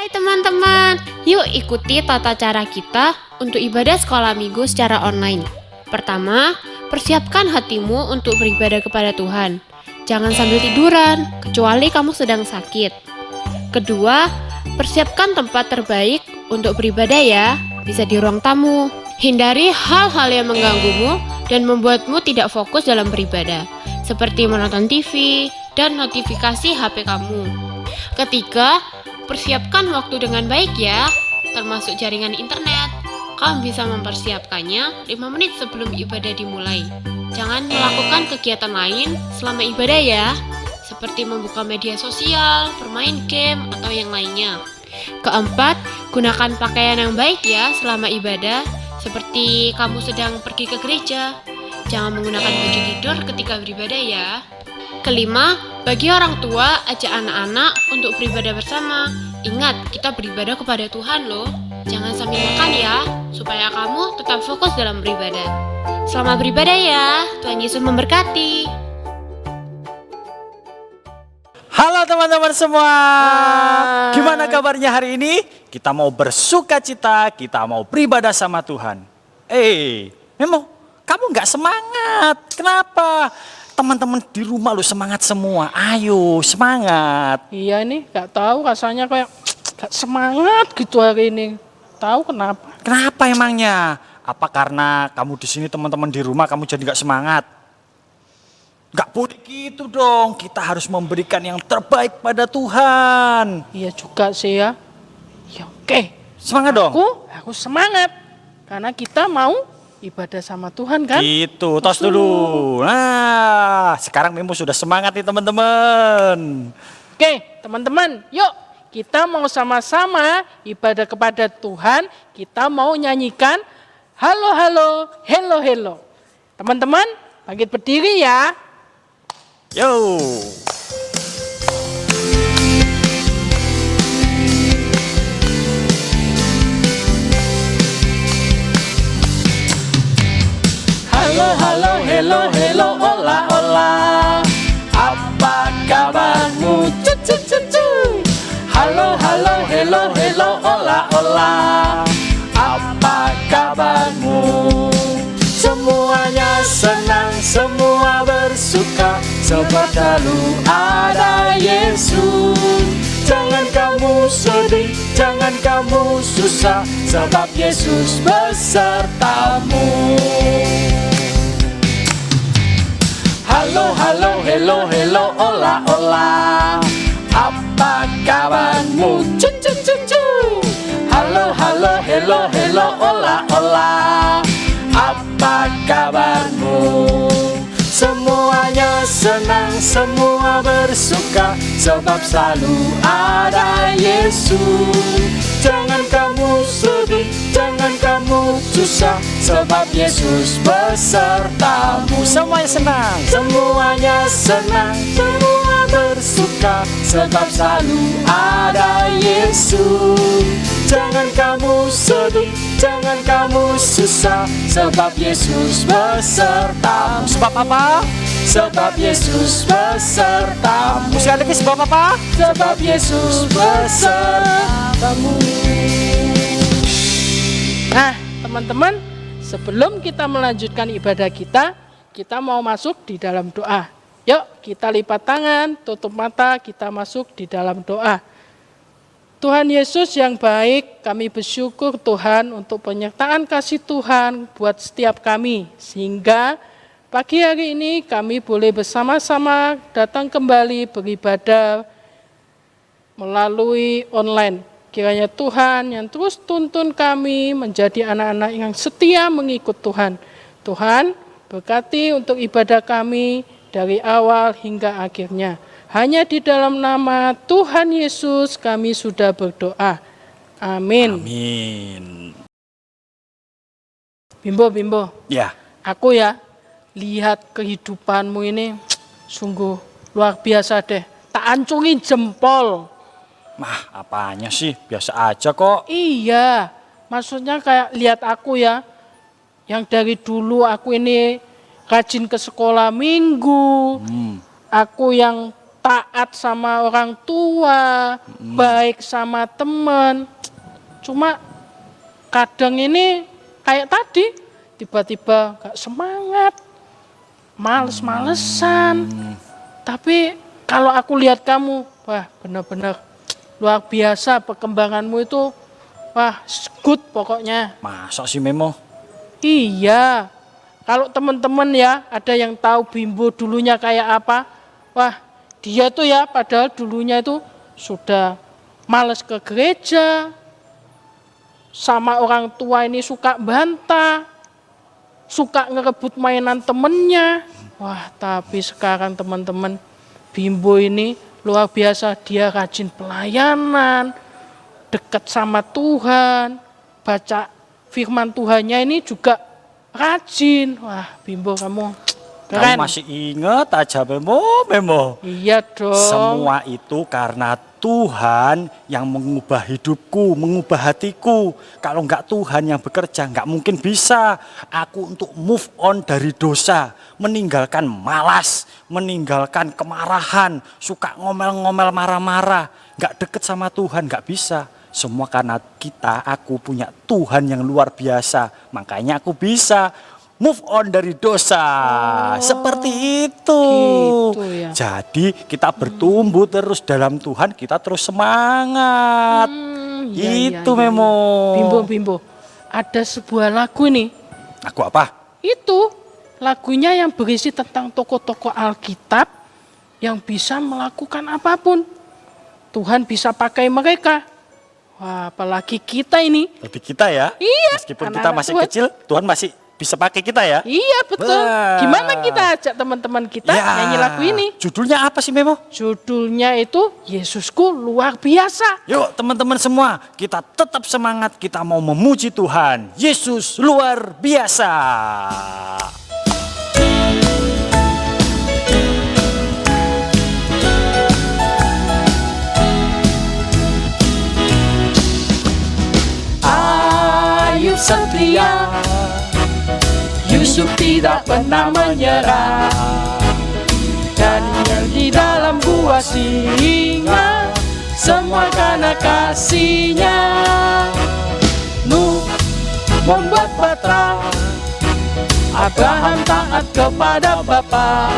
Hai teman-teman, yuk ikuti tata cara kita untuk ibadah sekolah minggu secara online. Pertama, persiapkan hatimu untuk beribadah kepada Tuhan. Jangan sambil tiduran, kecuali kamu sedang sakit. Kedua, persiapkan tempat terbaik untuk beribadah ya, bisa di ruang tamu. Hindari hal-hal yang mengganggumu dan membuatmu tidak fokus dalam beribadah, seperti menonton TV dan notifikasi HP kamu. Ketiga, persiapkan waktu dengan baik ya, termasuk jaringan internet. Kamu bisa mempersiapkannya 5 menit sebelum ibadah dimulai. Jangan melakukan kegiatan lain selama ibadah ya, seperti membuka media sosial, bermain game, atau yang lainnya. Keempat, gunakan pakaian yang baik ya selama ibadah, seperti kamu sedang pergi ke gereja. Jangan menggunakan baju tidur ketika beribadah ya. Kelima, bagi orang tua, ajak anak-anak untuk beribadah bersama. Ingat, kita beribadah kepada Tuhan loh. Jangan sambil makan ya, supaya kamu tetap fokus dalam beribadah. Selamat beribadah ya, Tuhan Yesus memberkati. Halo teman-teman semua, gimana kabarnya hari ini? Kita mau bersuka cita, kita mau beribadah sama Tuhan. Memo, kamu nggak semangat, kenapa? Teman-teman di rumah lu semangat semua, ayo semangat. Iya nih, gak tahu rasanya kayak gak semangat gitu hari ini. Tahu kenapa? Kenapa emangnya? Apa karena kamu di sini teman-teman di rumah kamu jadi nggak semangat? Nggak boleh gitu dong, kita harus memberikan yang terbaik pada Tuhan. Iya juga sih ya. Ya oke. Semangat dong. Aku semangat karena kita mau ibadah sama Tuhan kan? Gitu, tos dulu. Nah, sekarang Memo sudah semangat nih teman-teman. Oke, teman-teman, yuk kita mau sama-sama ibadah kepada Tuhan. Kita mau nyanyikan halo halo, hello hello. Teman-teman, bangkit berdiri ya. Yo. Halo, halo, hello, hello, hola, hola. Apa kabarmu? Cu, cu, cu, cu. Halo, halo, hello, hello, hola, hola. Apa kabarmu? Semuanya senang, semua bersuka, sebab selalu ada Yesus. Jangan kamu sedih, jangan kamu susah, sebab Yesus besertamu. Halo, halo, hello, hello, hola, hola. Apa kabarmu? Cu, cu, cu, cu. Halo, halo, hello, hello, hola, hola. Apa kabarmu? Semuanya senang, semua bersuka, sebab selalu ada Yesus. Jangan kamu sedih, jangan kamu susah, sebab Yesus besertamu. Semuanya senang. Semuanya senang, semua bersuka, sebab selalu ada Yesus. Jangan kamu sedih, jangan kamu susah, sebab Yesus besertamu. Sebab apa? Sebab Yesus besertamu. Sekali lagi sebab apa? Sebab Yesus besertamu. Nah, teman-teman, sebelum kita melanjutkan ibadah kita mau masuk di dalam doa. Yuk, kita lipat tangan, tutup mata, kita masuk di dalam doa. Tuhan Yesus yang baik, kami bersyukur Tuhan untuk penyertaan kasih Tuhan buat setiap kami. Sehingga pagi hari ini kami boleh bersama-sama datang kembali beribadah melalui online. Kiranya Tuhan yang terus tuntun kami menjadi anak-anak yang setia mengikut Tuhan. Tuhan berkati untuk ibadah kami dari awal hingga akhirnya. Hanya di dalam nama Tuhan Yesus kami sudah berdoa. Amin. Amin. Bimbo, Ya. aku ya lihat kehidupanmu ini sungguh luar biasa deh. Tak hancurin jempol. Mah, apanya sih? Biasa aja kok. Iya, maksudnya kayak lihat aku ya. Yang dari dulu aku ini rajin ke sekolah minggu. Aku yang taat sama orang tua, baik sama teman. Cuma kadang ini kayak tadi, tiba-tiba gak semangat, males-malesan. Tapi kalau aku lihat kamu, wah benar-benar luar biasa perkembanganmu itu. Wah, good pokoknya. Masa sih Memo? Iya, kalau teman-teman ya ada yang tahu Bimbo dulunya kayak apa, wah dia tuh ya padahal dulunya itu sudah males ke gereja, sama orang tua ini suka bantah, suka ngerebut mainan temennya. Wah tapi sekarang teman-teman Bimbo ini luar biasa, dia rajin pelayanan, dekat sama Tuhan, baca firman Tuhannya ini juga rajin. Wah Bimbo kamu keren. Kamu masih ingat aja Memo? Iya dong. Semua itu karena Tuhan yang mengubah hidupku, mengubah hatiku. Kalau enggak Tuhan yang bekerja, enggak mungkin bisa aku untuk move on dari dosa. Meninggalkan malas, meninggalkan kemarahan, suka ngomel-ngomel marah-marah. Enggak deket sama Tuhan, enggak bisa. Semua karena aku punya Tuhan yang luar biasa. Makanya aku bisa move on dari dosa. Seperti itu. Gitu ya. Jadi kita bertumbuh terus dalam Tuhan, kita terus semangat. Iya, Itu Memo. Bimbo, ada sebuah lagu nih. Aku apa? Itu lagunya yang berisi tentang tokoh-tokoh Alkitab yang bisa melakukan apapun. Tuhan bisa pakai mereka. Wah, apalagi kita ini. Lebih kita ya. Iya, Meskipun kita anak-anak masih Tuhan. kecil, Tuhan masih bisa pakai kita ya. Iya betul. Wah. Gimana kita ajak teman-teman kita nyanyi lagu ini? Judulnya apa sih Memo? Judulnya itu Yesusku luar biasa. Yuk teman-teman semua, kita tetap semangat, kita mau memuji Tuhan. Yesus luar biasa. Ayub setia, Yusuf tidak pernah menyerah. Daniel di dalam gua singa, semua karena kasihnya. Nuh membuat batra, Abraham taat kepada Bapa.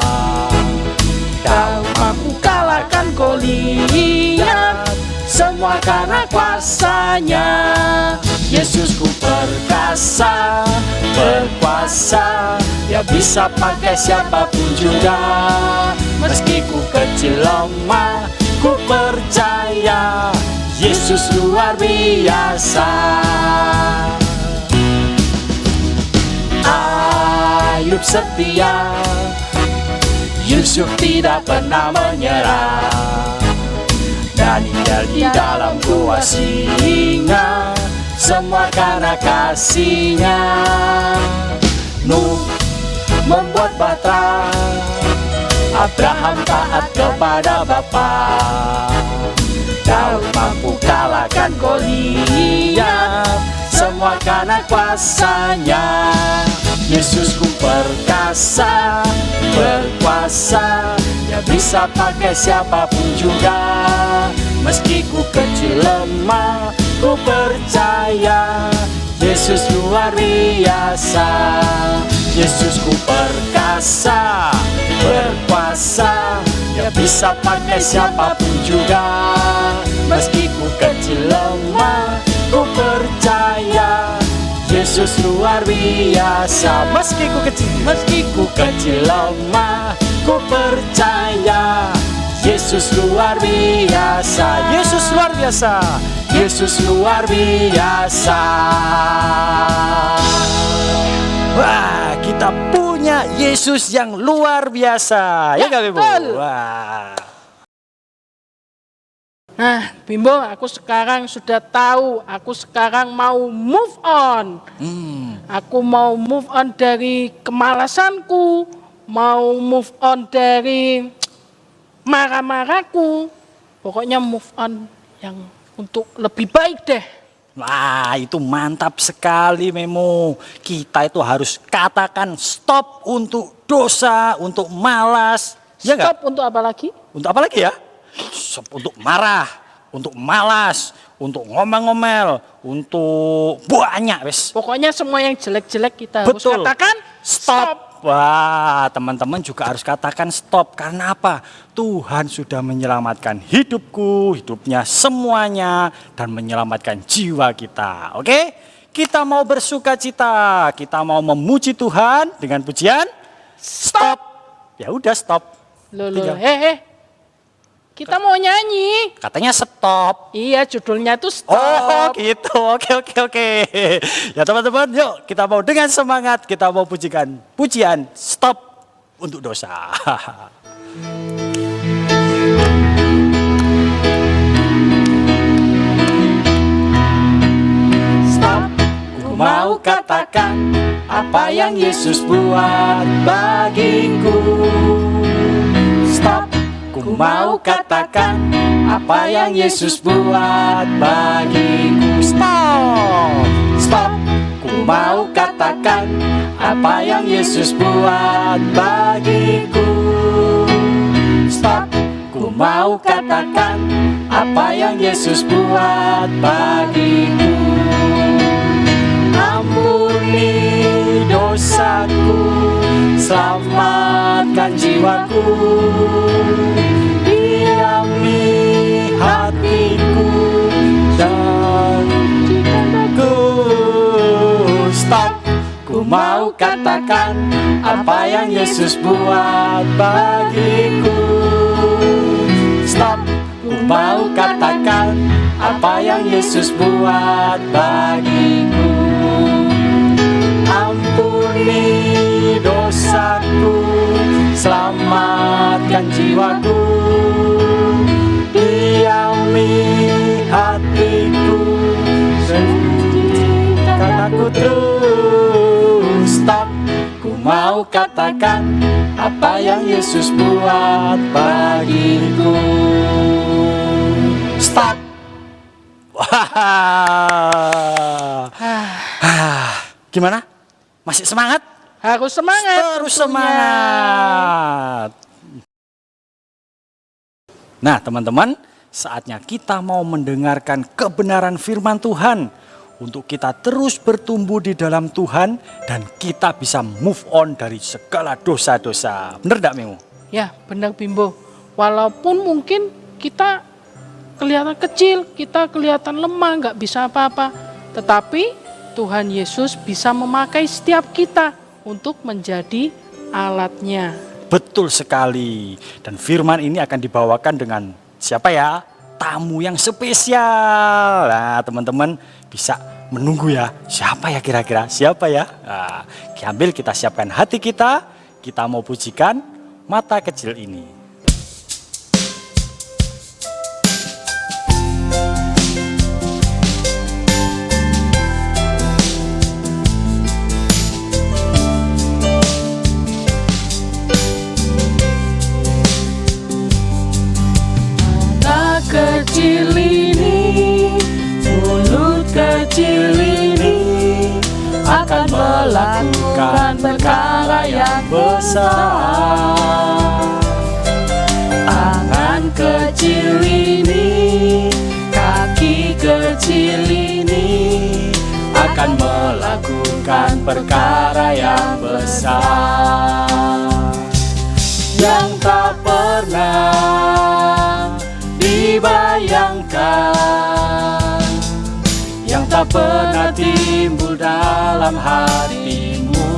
Daud mampu kalahkan Goliat, semua karena kuasanya. Yesusku perkasa, berkuasa, dia bisa pakai siapapun juga. Meski ku kecil lemah, ku percaya Yesus luar biasa. Ayub setia, Yusuf tidak pernah menyerah. Daniel di dalam gua singa, semua karena kasihnya. Nuh membuat batra, Abraham taat kepada Bapa. Daud mampu kalahkan Goliat, semua karena kuasanya. Yesusku perkasa, berkuasa, dia bisa pakai siapapun juga. Meski ku kecil lemah, ku percaya Yesus luar biasa. Yesusku perkasa, berkuasa, dia bisa pakai siapapun juga. Meski ku kecil lemah, ku percaya Yesus luar biasa. Meski ku kecil lemah, ku percaya Yesus luar biasa. Yesus luar biasa. Yesus luar biasa. Wah, kita punya Yesus yang luar biasa. Ya nggak Bimo? betul. Wah. Nah, Bimbo, aku sekarang sudah tahu. Aku sekarang mau move on. Aku mau move on dari kemalasanku. Mau move on dari marah-marahku. Pokoknya move on yang untuk lebih baik deh. Wah, itu mantap sekali Memo. Kita itu harus katakan stop untuk dosa, untuk malas. Iya nggak? Stop untuk apa lagi? Untuk apa lagi ya? Untuk marah, untuk malas, untuk ngomel-ngomel, untuk banyak wes. Pokoknya semua yang jelek-jelek kita harus Betul. katakan Stop. Wah, teman-teman juga harus katakan stop. Karena apa? Tuhan sudah menyelamatkan hidupku, hidupnya semuanya, dan menyelamatkan jiwa kita. Oke? Kita mau bersuka cita, kita mau memuji Tuhan dengan pujian. Stop. Ya udah stop. Loh, Tinggal. kita mau nyanyi. Katanya stop. Iya, judulnya itu stop. Oh gitu, oke. Ya teman-teman, yuk kita mau dengan semangat, kita mau pujian stop untuk dosa. Stop. Ku mau katakan apa yang Yesus buat bagiku. Stop. Ku mau katakan apa yang Yesus buat bagiku. Stop. Stop. Ku mau katakan apa yang Yesus buat bagiku. Stop. Ku mau katakan apa yang Yesus buat bagiku. Ampuni dosaku, selamatkan jiwaku, diami hatiku, dan ku. Stop. Ku mau katakan apa yang Yesus buat bagiku. Stop. Ku mau katakan apa yang Yesus buat bagiku. Ampuni dosaku, selamatkan jiwaku, diami hatiku, sucikan aku terus. Stop. Ku mau katakan apa yang Yesus buat bagiku. Stop. Wah. Gimana? Masih semangat? Harus semangat. Terus tentunya. semangat. Nah, teman-teman, saatnya kita mau mendengarkan kebenaran firman Tuhan untuk kita terus bertumbuh di dalam Tuhan dan kita bisa move on dari segala dosa-dosa. Bener gak, Memo? Ya, benar Bimbo. Walaupun mungkin kita kelihatan kecil, kita kelihatan lemah, nggak bisa apa-apa. Tetapi Tuhan Yesus bisa memakai setiap kita untuk menjadi alatnya. Betul sekali. Dan firman ini akan dibawakan dengan siapa ya? Tamu yang spesial. Nah, teman-teman bisa menunggu ya. Siapa ya kira-kira? Siapa ya? Nah, ambil kita siapkan hati kita mau pujikan mata kecil ini. Kecil ini, mulut kecil ini akan melakukan perkara yang besar. Tangan kecil ini, kaki kecil ini akan melakukan perkara yang besar yang tak pernah dibayangkan, yang tak pernah timbul dalam hatimu.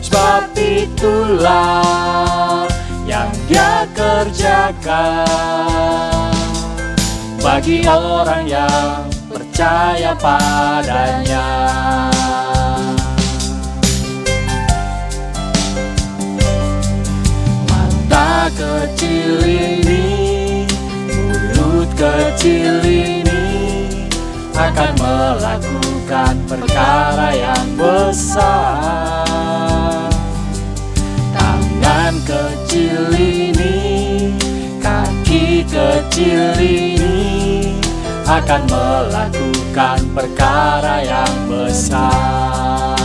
Sebab itulah yang Dia kerjakan bagi orang yang percaya padanya. Mata kecil ini, mulut kecil ini akan melakukan perkara yang besar. Tangan kecil ini, kaki kecil ini akan melakukan perkara yang besar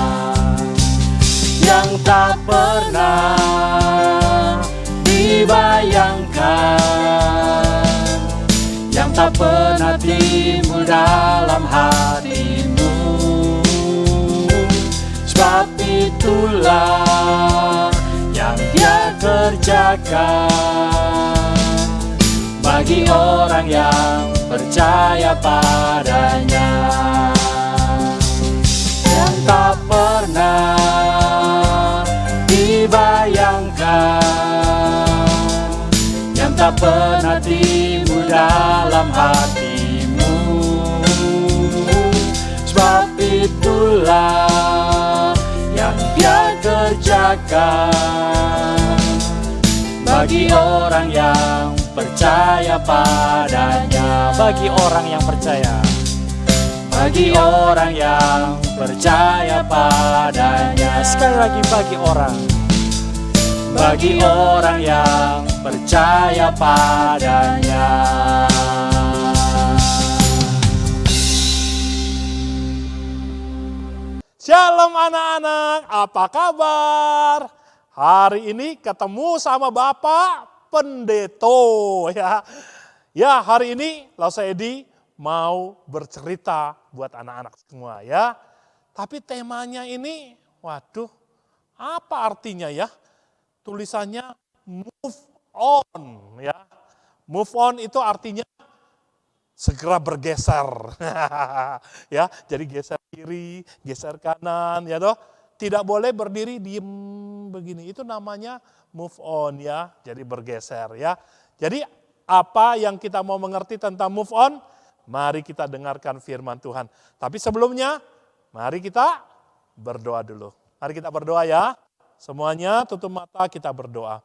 yang tak pernah dibayangkan, yang tak pernah timbul dalam hatimu. Sebab itulah yang Dia kerjakan bagi orang yang percaya padanya. Yang tak pernah dibayangkan, yang tak pernah timbul dalam hatimu. Sebab itulah yang Dia kerjakan bagi orang yang percaya padanya. Bagi orang yang percaya, bagi orang yang percaya padanya. Sekali lagi, bagi orang yang percaya padanya. Shalom anak-anak, apa kabar? Hari ini ketemu sama Bapak Pendeto ya. Ya, hari ini Lause Edi mau bercerita buat anak-anak semua ya. Tapi temanya ini, waduh, apa artinya ya? Tulisannya move on ya. Move on itu artinya segera bergeser. Ya, jadi geser kiri, geser kanan ya toh. Tidak boleh berdiri diem begini. Itu namanya move on ya. Jadi bergeser ya. Jadi apa yang kita mau mengerti tentang move on? Mari kita dengarkan firman Tuhan. Tapi sebelumnya mari kita berdoa dulu. Mari kita berdoa ya. Semuanya tutup mata, kita berdoa.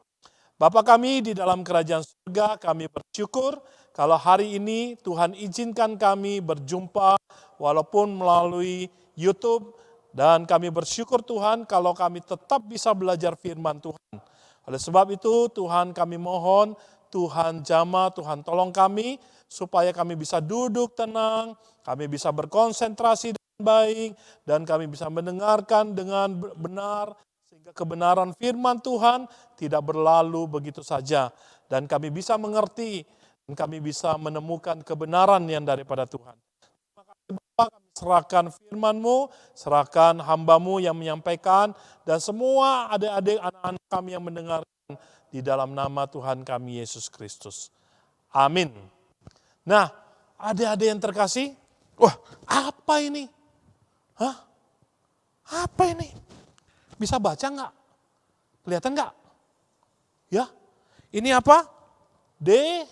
Bapa kami di dalam kerajaan surga, kami bersyukur kalau hari ini Tuhan izinkan kami berjumpa walaupun melalui YouTube. Dan kami bersyukur Tuhan kalau kami tetap bisa belajar firman Tuhan. Oleh sebab itu Tuhan kami mohon, Tuhan jamah, Tuhan tolong kami supaya kami bisa duduk tenang, kami bisa berkonsentrasi dengan baik, dan kami bisa mendengarkan dengan benar, sehingga kebenaran firman Tuhan tidak berlalu begitu saja. Dan kami bisa mengerti, dan kami bisa menemukan kebenaran yang daripada Tuhan. Terima kasih Bapak, kami serahkan firman-Mu, serahkan hamba-Mu yang menyampaikan, dan semua adik-adik anak-anak kami yang mendengarkan di dalam nama Tuhan kami Yesus Kristus. Amin. Nah, adik-adik yang terkasih, wah apa ini? Hah? Apa ini? Bisa baca nggak? Kelihatan nggak? Ya, ini apa? D-O-S-A.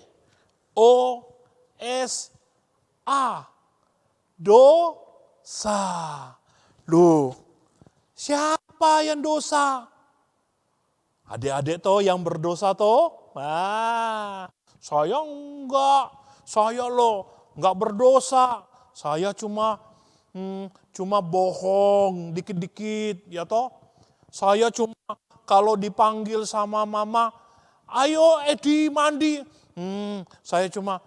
Dosa. Loh, siapa yang dosa? Adik-adik toh yang berdosa toh? Nah, saya enggak. Saya loh enggak berdosa. Saya cuma bohong dikit-dikit ya toh. Saya cuma kalau dipanggil sama mama, ayo Edi mandi. Saya cuma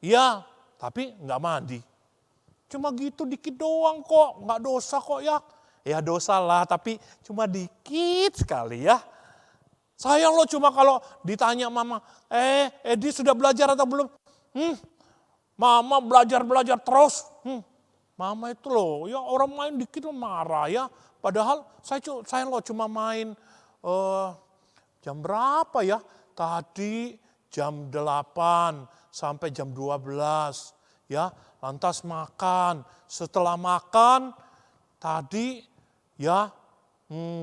ya, tapi enggak mandi. Cuma gitu dikit doang kok, enggak dosa kok ya. Ya dosa lah, tapi cuma dikit sekali ya. Saya loh cuma kalau ditanya mama, Edi sudah belajar atau belum? Mama belajar terus. Mama itu loh, ya orang main dikit marah ya. Padahal saya loh cuma main jam berapa ya? Tadi jam 8 sampai jam 12 ya. Lantas makan. Setelah makan tadi ya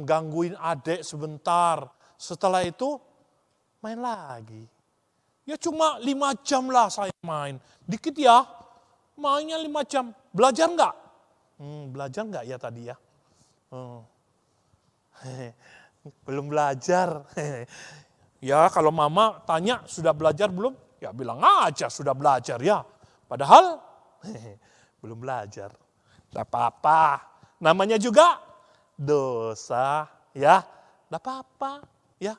gangguin adik sebentar. Setelah itu main lagi. Ya cuma 5 jam lah saya main. Dikit ya, mainnya 5 jam. Belajar enggak? Belajar enggak ya tadi ya? Belum belajar. Ya kalau mama tanya sudah belajar belum? Ya bilang aja sudah belajar ya. Padahal belum belajar. Tidak apa-apa. Namanya juga dosa ya. Tidak apa-apa ya.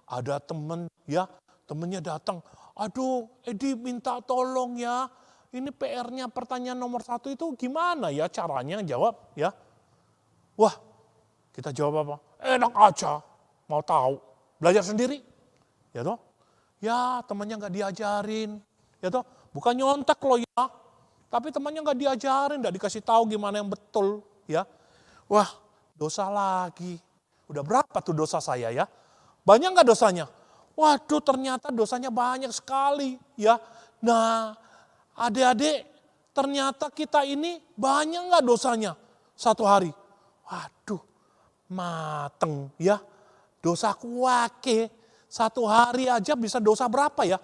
Ada temen ya. Temennya datang. Aduh Edi minta tolong ya. Ini PR-nya pertanyaan nomor 1 itu gimana ya caranya jawab ya. Wah kita jawab apa? Enak aja. Mau tahu. belajar sendiri. Ya toh? Ya temannya nggak diajarin. Ya toh? Bukan nyontek loh ya. Tapi temannya nggak diajarin, nggak dikasih tahu gimana yang betul. Ya, wah dosa lagi. Udah berapa tuh dosa saya ya? Banyak nggak dosanya? Waduh ternyata dosanya banyak sekali. Ya, nah adik-adik ternyata kita ini banyak nggak dosanya satu hari? Waduh mateng ya. Dosaku wake. Satu hari aja bisa dosa berapa ya?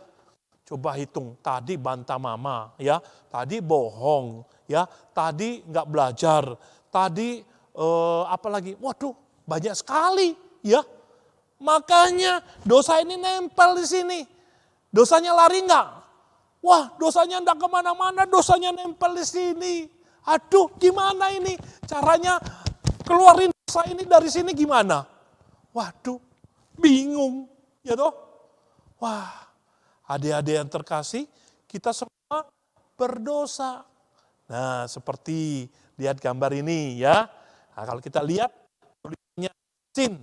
Coba hitung, tadi bantah mama, ya, tadi bohong, ya, tadi nggak belajar, tadi apa lagi? Waduh, banyak sekali, ya. Makanya dosa ini nempel di sini. Dosanya lari nggak? Wah, dosanya nggak kemana-mana, dosanya nempel di sini. Aduh, gimana ini? Caranya keluarin dosa ini dari sini gimana? Waduh, bingung, ya toh? Wah. Adik-adik yang terkasih, kita semua berdosa. Nah, seperti lihat gambar ini ya. Nah, kalau kita lihat tulisannya sin.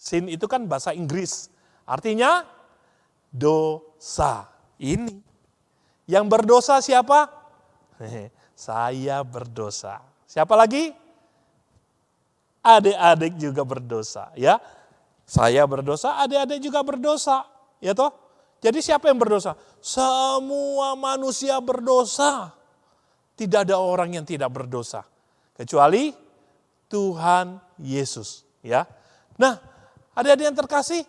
Sin itu kan bahasa Inggris. Artinya dosa. Ini. Yang berdosa siapa? Saya berdosa. Siapa lagi? Adik-adik juga berdosa, ya. Saya berdosa, adik-adik juga berdosa, ya toh? Jadi siapa yang berdosa? Semua manusia berdosa. Tidak ada orang yang tidak berdosa. Kecuali Tuhan Yesus. Ya. Nah, adik-adik yang terkasih,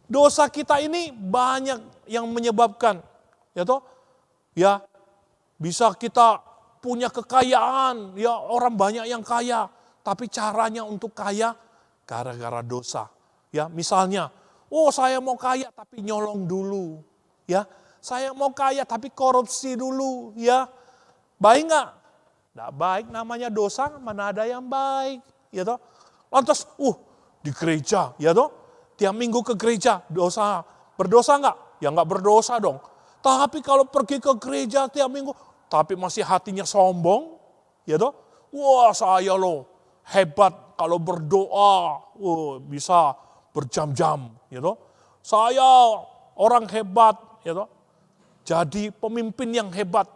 dosa kita ini banyak yang menyebabkan. Ya toh? Ya, bisa kita punya kekayaan. Ya, orang banyak yang kaya. Tapi caranya untuk kaya gara-gara dosa. Ya, misalnya, oh saya mau kaya tapi nyolong dulu. Ya, saya mau kaya tapi korupsi dulu. Ya, baik nggak? Nggak baik, namanya dosa, mana ada yang baik. Ya toh? Lantas, di gereja, ya toh? Tiap minggu ke gereja, dosa. Berdosa nggak? Ya nggak berdosa dong. Tapi kalau pergi ke gereja tiap minggu, tapi masih hatinya sombong, ya toh? Wah saya loh hebat kalau berdoa, bisa berjam-jam, ya toh. Saya orang hebat, ya toh. Jadi pemimpin yang hebat.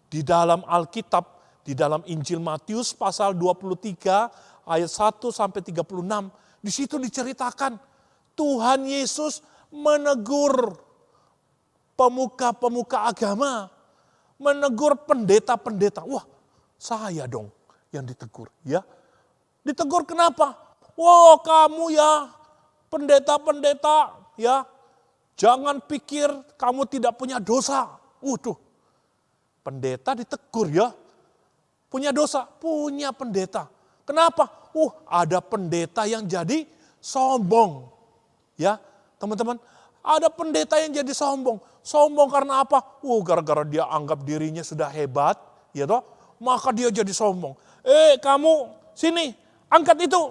Di dalam Alkitab, di dalam Injil Matius pasal 23 ayat 1 sampai 36, di situ diceritakan Tuhan Yesus menegur pemuka-pemuka agama, menegur pendeta-pendeta. Wah, saya dong yang ditegur, ya. Ditegur kenapa? Wah, kamu ya pendeta-pendeta, ya, jangan pikir kamu tidak punya dosa. Pendeta ditegur ya, punya dosa, punya pendeta. Kenapa? Ada pendeta yang jadi sombong. Ya, teman-teman, ada pendeta yang jadi sombong. Sombong karena apa? Gara-gara dia anggap dirinya sudah hebat, ya toh, maka dia jadi sombong. Kamu sini, angkat itu.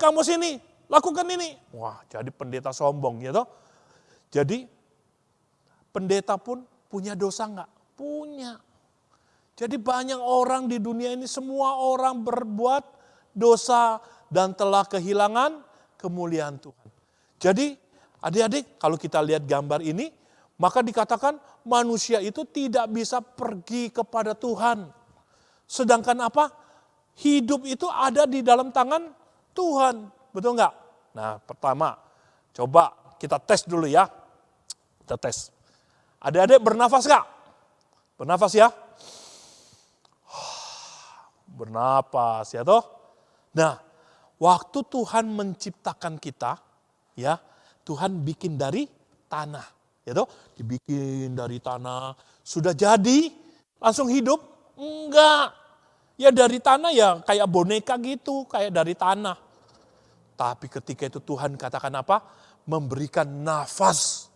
Kamu sini, lakukan ini. Wah, jadi pendeta sombong, ya toh. Jadi pendeta pun punya dosa enggak? Punya. Jadi banyak orang di dunia ini, semua orang berbuat dosa dan telah kehilangan kemuliaan Tuhan. Jadi adik-adik, kalau kita lihat gambar ini, maka dikatakan manusia itu tidak bisa pergi kepada Tuhan. Sedangkan apa? Hidup itu ada di dalam tangan Tuhan. Betul enggak? Nah, pertama, coba kita tes dulu ya. Kita tes. Adik-adik bernafas enggak? Bernafas ya. Bernapas ya toh. Nah, waktu Tuhan menciptakan kita, ya, Tuhan bikin dari tanah, ya toh. Dibikin dari tanah, sudah jadi langsung hidup? Enggak. Ya dari tanah ya kayak boneka gitu, kayak dari tanah. Tapi ketika itu Tuhan katakan apa? Memberikan nafas.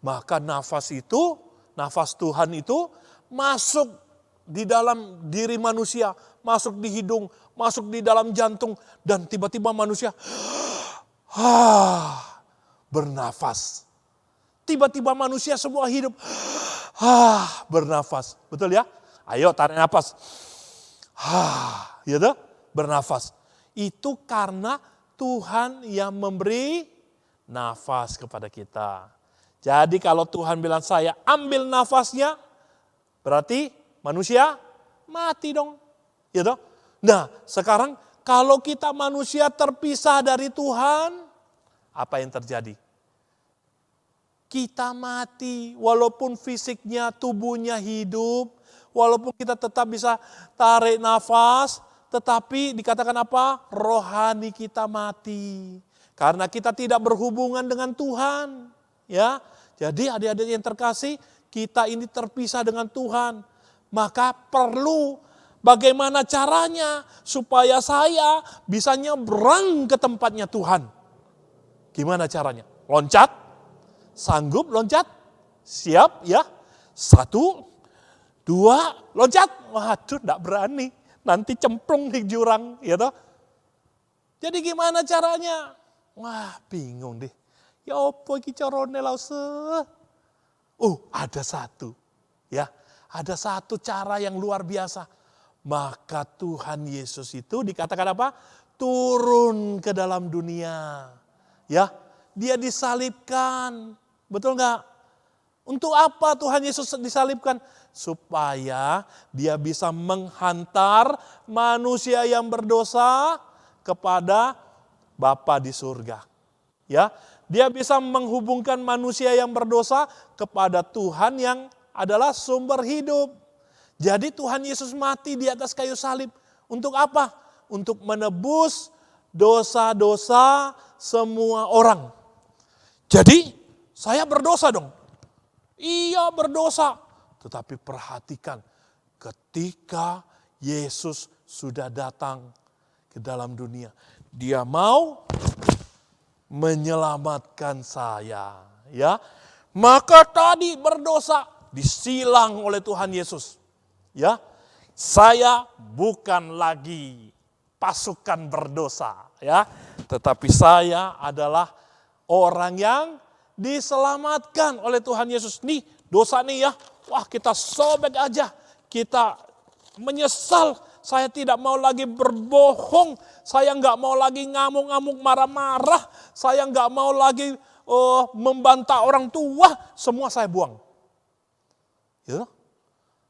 Maka nafas itu, nafas Tuhan itu masuk di dalam diri manusia, masuk di hidung, masuk di dalam jantung, dan tiba-tiba manusia bernafas. Tiba-tiba manusia semua hidup bernafas. Betul ya? Ayo tarik nafas. Ya tuh, bernafas. Itu karena Tuhan yang memberi nafas kepada kita. Jadi kalau Tuhan bilang saya ambil nafasnya, berarti manusia mati dong. Ya toh? Nah sekarang kalau kita manusia terpisah dari Tuhan, apa yang terjadi? Kita mati walaupun fisiknya, tubuhnya hidup, walaupun kita tetap bisa tarik nafas, tetapi dikatakan apa? Rohani kita mati. Karena kita tidak berhubungan dengan Tuhan. Ya, jadi adik-adik yang terkasih, kita ini terpisah dengan Tuhan. Maka perlu bagaimana caranya supaya saya bisa nyebrang ke tempatnya Tuhan. Gimana caranya? Loncat? Sanggup loncat? Siap ya? 1, 2, loncat. Waduh, enggak berani. Nanti cemplung di jurang, ya toh. Jadi gimana caranya? Wah, bingung deh. Ya opo iki carane lause? Ada satu. Ya, ada satu cara yang luar biasa. Maka Tuhan Yesus itu dikatakan apa? Turun ke dalam dunia. Ya, dia disalibkan. Betul enggak? Untuk apa Tuhan Yesus disalibkan? Supaya dia bisa menghantar manusia yang berdosa kepada Bapa di surga. Ya, dia bisa menghubungkan manusia yang berdosa kepada Tuhan yang adalah sumber hidup. Jadi Tuhan Yesus mati di atas kayu salib. Untuk apa? Untuk menebus dosa-dosa semua orang. Jadi saya berdosa dong. Iya berdosa. Tetapi perhatikan ketika Yesus sudah datang ke dalam dunia. Dia mau menyelamatkan saya. Ya, maka tadi berdosa disilang oleh Tuhan Yesus. Ya, saya bukan lagi pasukan berdosa. Ya, tetapi saya adalah orang yang diselamatkan oleh Tuhan Yesus. Nih dosa nih ya. Wah kita sobek aja. Kita menyesal. Saya tidak mau lagi berbohong. Saya nggak mau lagi ngamuk-ngamuk marah-marah. Saya nggak mau lagi membantah orang tua. Semua saya buang. Ya.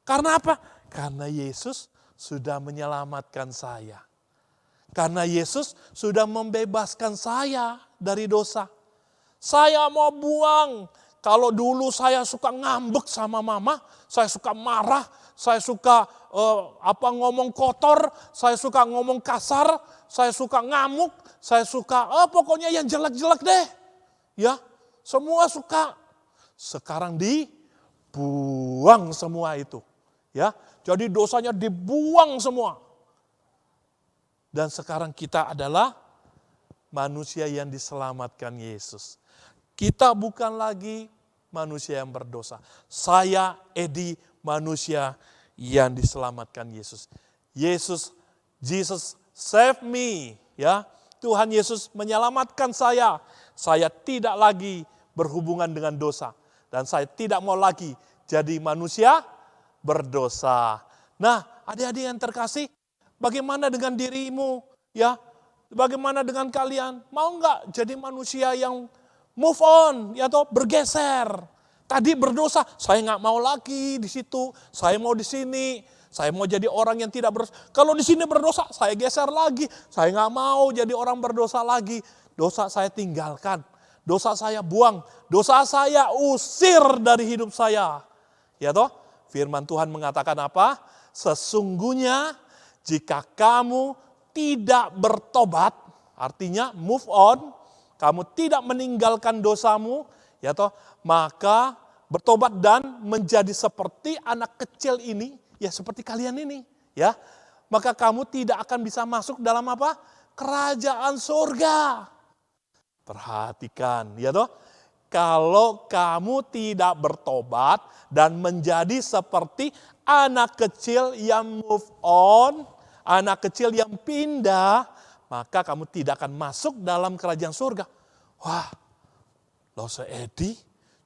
Karena apa? Karena Yesus sudah menyelamatkan saya. Karena Yesus sudah membebaskan saya dari dosa. Saya mau buang. Kalau dulu saya suka ngambek sama mama, saya suka marah, saya suka ngomong kotor, saya suka ngomong kasar, saya suka ngamuk, saya suka pokoknya yang jelek-jelek deh. Ya, semua suka. Sekarang dibuang semua itu. Ya, jadi dosanya dibuang semua. Dan sekarang kita adalah manusia yang diselamatkan Yesus. Kita bukan lagi manusia yang berdosa. Saya, Edi, manusia yang diselamatkan Yesus. Jesus save me. Ya, Tuhan Yesus menyelamatkan saya. Saya tidak lagi berhubungan dengan dosa. Dan saya tidak mau lagi jadi manusia berdosa. Nah, adik-adik yang terkasih, bagaimana dengan dirimu? Ya, bagaimana dengan kalian? Mau nggak jadi manusia yang move on, ya toh, bergeser. Tadi berdosa, saya nggak mau lagi di situ, saya mau di sini, saya mau jadi orang yang tidak berdosa. Kalau di sini berdosa, saya geser lagi, saya nggak mau jadi orang berdosa lagi. Dosa saya tinggalkan, dosa saya buang, dosa saya usir dari hidup saya. Ya toh, firman Tuhan mengatakan apa? Sesungguhnya jika kamu tidak bertobat, artinya move on, kamu tidak meninggalkan dosamu, ya toh, maka bertobat dan menjadi seperti anak kecil ini, ya seperti kalian ini, ya. Maka kamu tidak akan bisa masuk dalam apa? Kerajaan surga. Perhatikan, ya toh. Kalau kamu tidak bertobat dan menjadi seperti anak kecil yang move on, anak kecil yang pindah, maka kamu tidak akan masuk dalam kerajaan surga. Wah, Lause Edi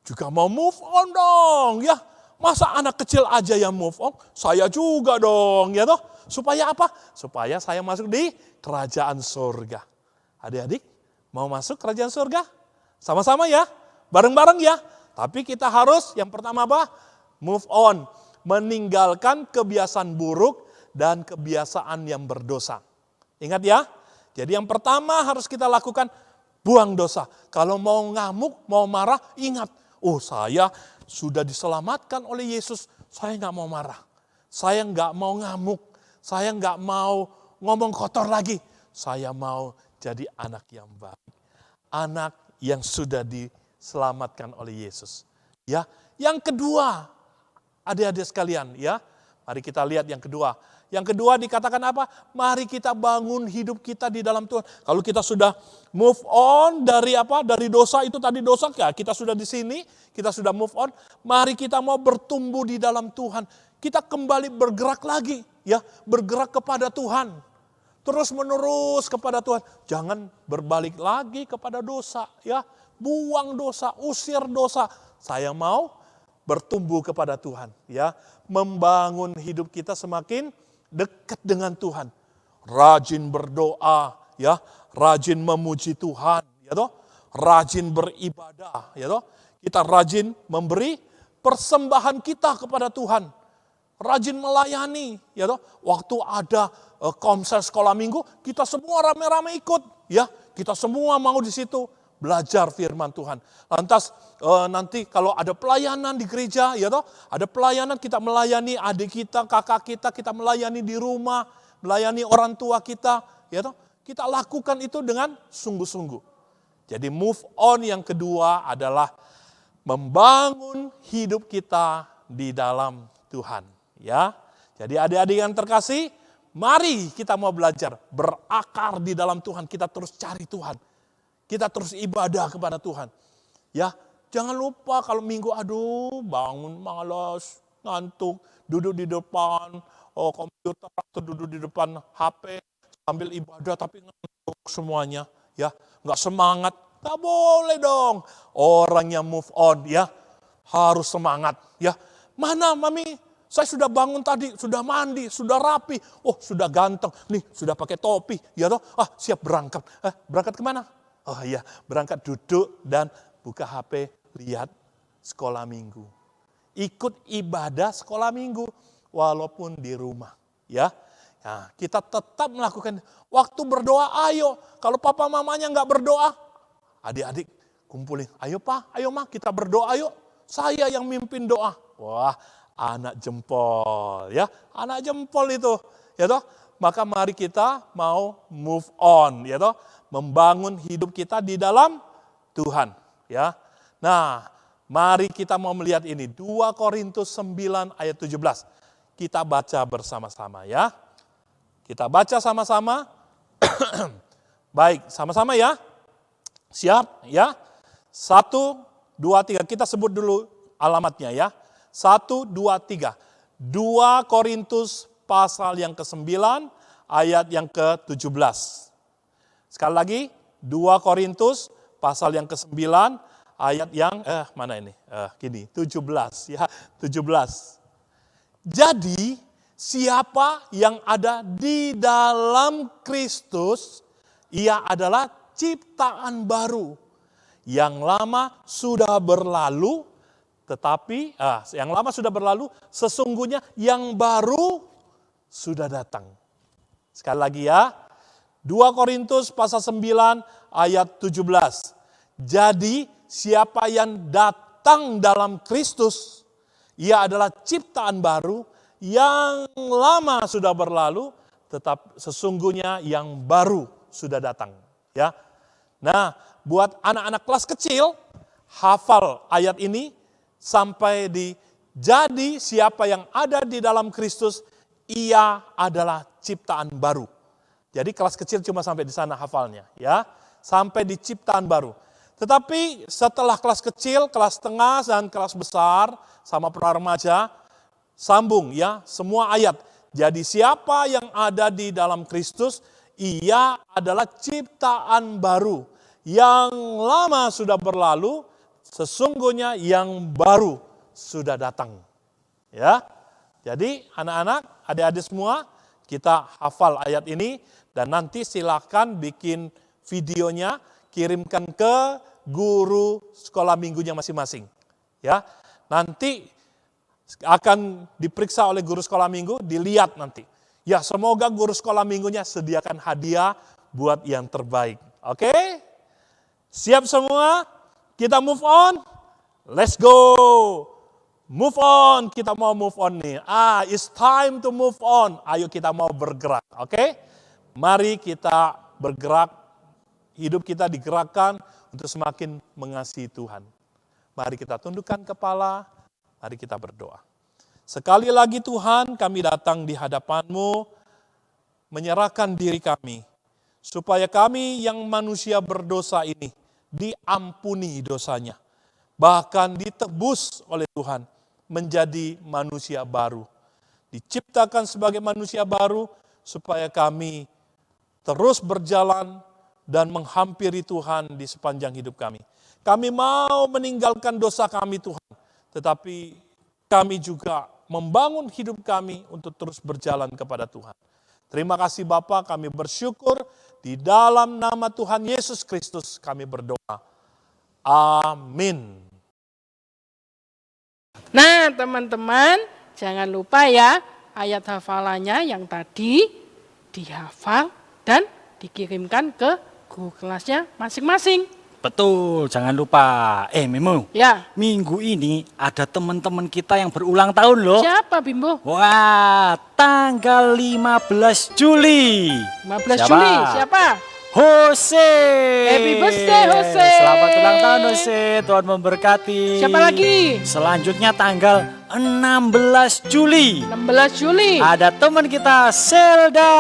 juga mau move on dong, ya. Masa anak kecil aja yang move on, saya juga dong, ya toh. Supaya apa? Supaya saya masuk di kerajaan surga. Adik-adik mau masuk kerajaan surga? Sama-sama ya, bareng-bareng ya. Tapi kita harus yang pertama apa? Move on, meninggalkan kebiasaan buruk dan kebiasaan yang berdosa. Ingat ya, jadi yang pertama harus kita lakukan, buang dosa. Kalau mau ngamuk, mau marah, ingat, oh saya sudah diselamatkan oleh Yesus, saya nggak mau marah. Saya nggak mau ngamuk, saya nggak mau ngomong kotor lagi. Saya mau jadi anak yang baik. Anak yang sudah diselamatkan oleh Yesus. Ya, yang kedua, adik-adik sekalian, ya. Mari kita lihat yang kedua. Yang kedua dikatakan apa? Mari kita bangun hidup kita di dalam Tuhan. Kalau kita sudah move on dari apa? Dari dosa itu tadi dosa ya, kita sudah di sini, kita sudah move on. Mari kita mau bertumbuh di dalam Tuhan. Kita kembali bergerak lagi, ya, bergerak kepada Tuhan. Terus menerus kepada Tuhan. Jangan berbalik lagi kepada dosa, ya. Buang dosa, usir dosa. Saya mau bertumbuh kepada Tuhan, ya. Membangun hidup kita semakin dekat dengan Tuhan. Rajin berdoa, ya. Rajin memuji Tuhan, ya toh. Rajin beribadah, ya toh. Kita rajin memberi persembahan kita kepada Tuhan. Rajin melayani, ya toh. Waktu ada komsel sekolah minggu, kita semua rame-rame ikut, ya. Kita semua mau di situ belajar firman Tuhan. Lantas nanti kalau ada pelayanan di gereja, ya toh, ada pelayanan, kita melayani adik kita, kakak kita melayani di rumah, melayani orang tua kita, ya toh. Kita lakukan itu dengan sungguh-sungguh. Jadi move on yang kedua adalah membangun hidup kita di dalam Tuhan, ya. Jadi adik-adik yang terkasih, mari kita mau belajar berakar di dalam Tuhan, kita terus cari Tuhan. Kita terus ibadah kepada Tuhan. Ya, jangan lupa kalau minggu bangun malas, ngantuk, duduk di depan komputer atau duduk di depan HP sambil ibadah tapi ngantuk semuanya, ya, nggak semangat. Nggak boleh dong. Orang yang move on, ya, harus semangat, ya. Mana mami? Saya sudah bangun tadi, sudah mandi, sudah rapi, sudah ganteng, nih sudah pakai topi, ya toh, siap berangkat. Berangkat kemana? Oh iya, berangkat duduk dan buka HP, lihat sekolah minggu. Ikut ibadah sekolah minggu, walaupun di rumah. Ya, nah, kita tetap melakukan. Waktu berdoa, ayo. Kalau papa mamanya nggak berdoa, adik-adik kumpulin. Ayo pak, ayo mak, kita berdoa yuk. Saya yang mimpin doa. Wah, anak jempol, ya, anak jempol itu, ya toh. Maka mari kita mau move on, ya toh. Membangun hidup kita di dalam Tuhan, ya. Nah, mari kita mau melihat ini 2 Korintus 9 ayat 17. Kita baca bersama-sama, ya. Kita baca sama-sama. Baik, sama-sama ya. Siap, ya. 1 2 3, kita sebut dulu alamatnya, ya. 1 2 3. 2 Korintus pasal yang ke-9 ayat yang ke-17. Sekali lagi, 2 Korintus pasal yang ke-9 ayat yang mana ini? 17 ya, 17. Jadi, siapa yang ada di dalam Kristus, ia adalah ciptaan baru. Yang lama sudah berlalu, tetapi yang lama sudah berlalu, sesungguhnya yang baru sudah datang. Sekali lagi ya, 2 Korintus pasal 9 ayat 17. Jadi siapa yang datang dalam Kristus, ia adalah ciptaan baru, yang lama sudah berlalu, tetap sesungguhnya yang baru sudah datang. Ya. Nah, buat anak-anak kelas kecil, hafal ayat ini sampai di jadi siapa yang ada di dalam Kristus, ia adalah ciptaan baru. Jadi kelas kecil cuma sampai di sana hafalnya, ya. Sampai di ciptaan baru. Tetapi setelah kelas kecil, kelas tengah dan kelas besar sama pra remaja sambung ya semua ayat. Jadi siapa yang ada di dalam Kristus, ia adalah ciptaan baru. Yang lama sudah berlalu, sesungguhnya yang baru sudah datang. Ya. Jadi anak-anak, adik-adik semua, kita hafal ayat ini dan nanti silakan bikin videonya, kirimkan ke guru sekolah minggunya masing-masing. Ya, nanti akan diperiksa oleh guru sekolah minggu, dilihat nanti. Ya, semoga guru sekolah minggunya sediakan hadiah buat yang terbaik. Oke? Siap semua? Kita move on? Let's go! Move on, kita mau move on nih. It's time to move on. Ayo kita mau bergerak, oke? Mari kita bergerak, hidup kita digerakkan untuk semakin mengasihi Tuhan. Mari kita tundukkan kepala, mari kita berdoa. Sekali lagi Tuhan, kami datang di hadapan-Mu, menyerahkan diri kami, supaya kami yang manusia berdosa ini diampuni dosanya. Bahkan ditebus oleh Tuhan menjadi manusia baru. Diciptakan sebagai manusia baru supaya kami terus berjalan dan menghampiri Tuhan di sepanjang hidup kami. Kami mau meninggalkan dosa kami Tuhan, tetapi kami juga membangun hidup kami untuk terus berjalan kepada Tuhan. Terima kasih Bapa, kami bersyukur di dalam nama Tuhan Yesus Kristus kami berdoa. Amin. Nah teman-teman, jangan lupa ya ayat hafalannya yang tadi dihafal dan dikirimkan ke guru kelasnya masing-masing. Betul, jangan lupa. Memo, Ya, minggu ini ada teman-teman kita yang berulang tahun loh. siapa Bimbo? Wah, tanggal 15 Juli. 15 Juli, siapa? Jose. Happy birthday, Jose. Selamat ulang tahun Jose, Tuhan memberkati. Siapa lagi? Selanjutnya tanggal 16 Juli. 16 Juli. Ada teman kita, Selda.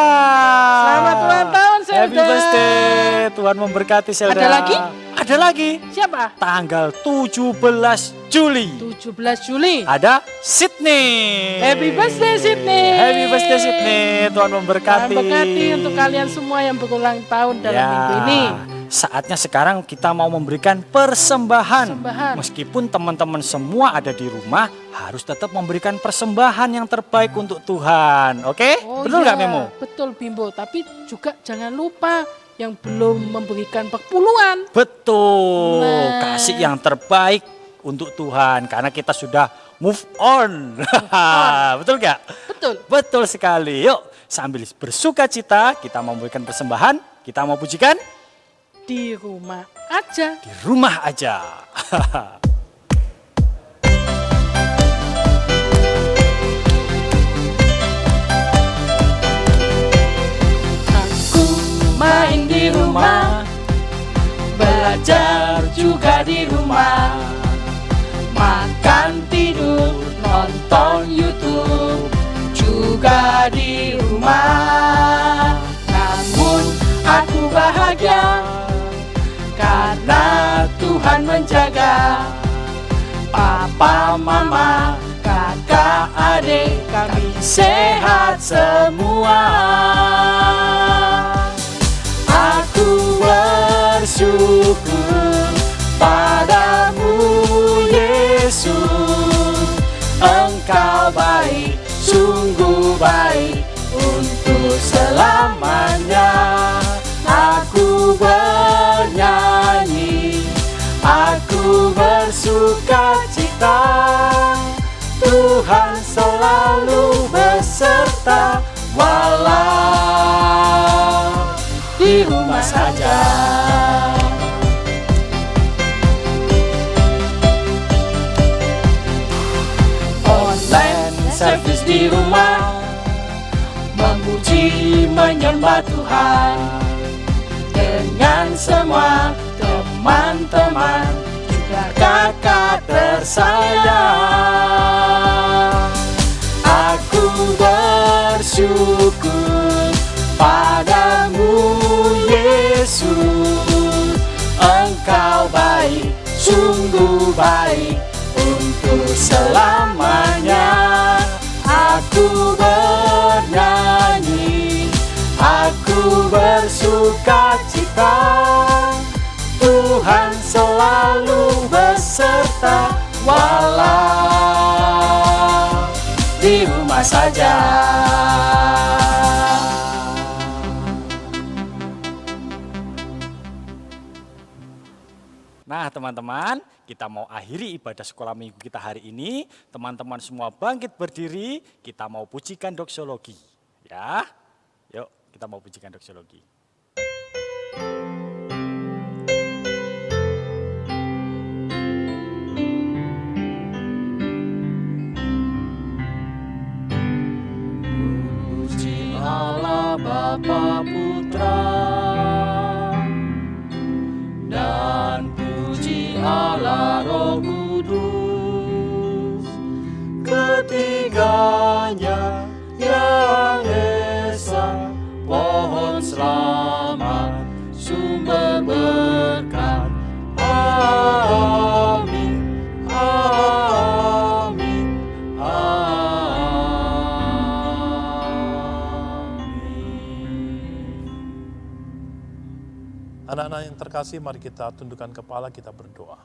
Selamat ulang tahun, Selda. Happy birthday, Tuhan memberkati Selda. Ada lagi? Ada lagi. Siapa? Tanggal 17 Juli. 17 Juli. Ada Sydney. Happy birthday Sydney. Happy birthday Sydney. Tuhan memberkati. Tuhan memberkati untuk kalian semua yang berulang tahun dalam minggu ini. Saatnya sekarang kita mau memberikan persembahan. Persembahan. Meskipun teman-teman semua ada di rumah, harus tetap memberikan persembahan yang terbaik untuk Tuhan. Oke? Betul nggak Memo? Betul Bimbo, tapi juga jangan lupa yang belum memberikan perpuluhan. Betul. Nah. Kasih yang terbaik untuk Tuhan karena kita sudah move on. Betul nggak? Betul. Betul sekali. Yuk, sambil bersuka cita kita mau memberikan persembahan, kita mau pujikan Di rumah aja. di rumah aja. Aku main di rumah, belajar juga di rumah, makan tidur nonton YouTube juga di rumah. Namun aku bahagia karena Tuhan menjaga. Papa, mama, kakak, adik, kami sehat semua. Aku bersyukur padamu Yesus. Engkau baik, sungguh baik untuk selamanya. Aku bernyanyi, aku bersuka cita. Tuhan selalu beserta walau di rumah saja. Online service di rumah, memuji menyembah Tuhan dengan semua teman-teman juga kakak tersayang. Aku bersyukur padamu Yesus. Engkau baik, sungguh baik untuk selamanya. Aku bernyanyi, aku bersuka cita. Tuhan selalu beserta walau di rumah saja. teman-teman, kita mau akhiri ibadah sekolah minggu kita hari ini. Teman-teman semua bangkit berdiri, kita mau pujikan doksologi. Ya, yuk kita mau pujikan doksologi. Puji Allah Bapa Putra dan puji Allah Roh Kudus, ketiganya yang esa, pohon selamat, sumber berkat. Amin, amin, amin. Anak-anak yang terkasih, mari kita tundukkan kepala, kita berdoa.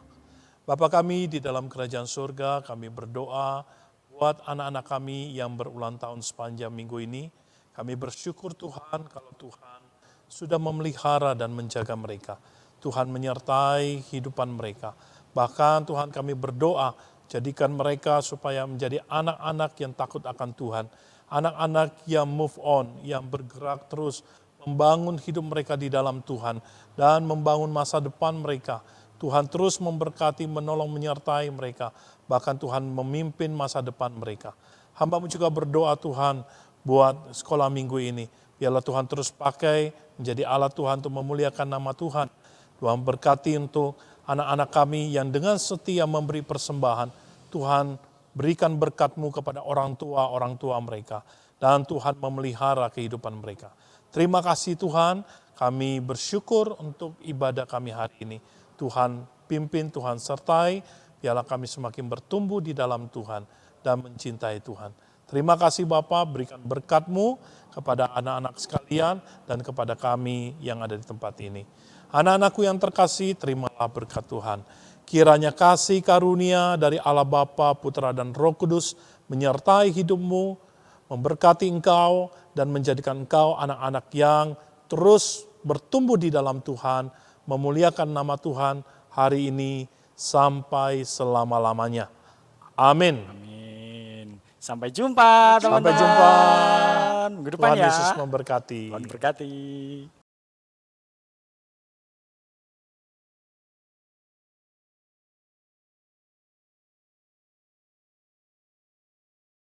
Bapa kami di dalam kerajaan surga, kami berdoa buat anak-anak kami yang berulang tahun sepanjang minggu ini. Kami bersyukur Tuhan kalau Tuhan sudah memelihara dan menjaga mereka. Tuhan menyertai kehidupan mereka. Bahkan Tuhan kami berdoa, jadikan mereka supaya menjadi anak-anak yang takut akan Tuhan. Anak-anak yang move on, yang bergerak terus, membangun hidup mereka di dalam Tuhan, dan membangun masa depan mereka. Tuhan terus memberkati, menolong, menyertai mereka. Bahkan Tuhan memimpin masa depan mereka. Hamba-Mu juga berdoa Tuhan buat sekolah minggu ini. Biarlah Tuhan terus pakai menjadi alat Tuhan untuk memuliakan nama Tuhan. Tuhan berkati untuk anak-anak kami yang dengan setia memberi persembahan. Tuhan berikan berkat-Mu kepada orang tua mereka. Dan Tuhan memelihara kehidupan mereka. Terima kasih Tuhan, kami bersyukur untuk ibadah kami hari ini. Tuhan pimpin, Tuhan sertai, biarlah kami semakin bertumbuh di dalam Tuhan dan mencintai Tuhan. Terima kasih Bapa, berikan berkat-Mu kepada anak-anak sekalian dan kepada kami yang ada di tempat ini. Anak-anakku yang terkasih, terimalah berkat Tuhan. Kiranya kasih karunia dari Allah Bapa, Putra dan Roh Kudus menyertai hidupmu, memberkati engkau dan menjadikan engkau anak-anak yang terus bertumbuh di dalam Tuhan, memuliakan nama Tuhan hari ini sampai selama-lamanya. Amin. Amin. Sampai jumpa teman-teman. Sampai jumpa. Minggu depan Tuhan ya. Yesus memberkati. Tuhan berkati.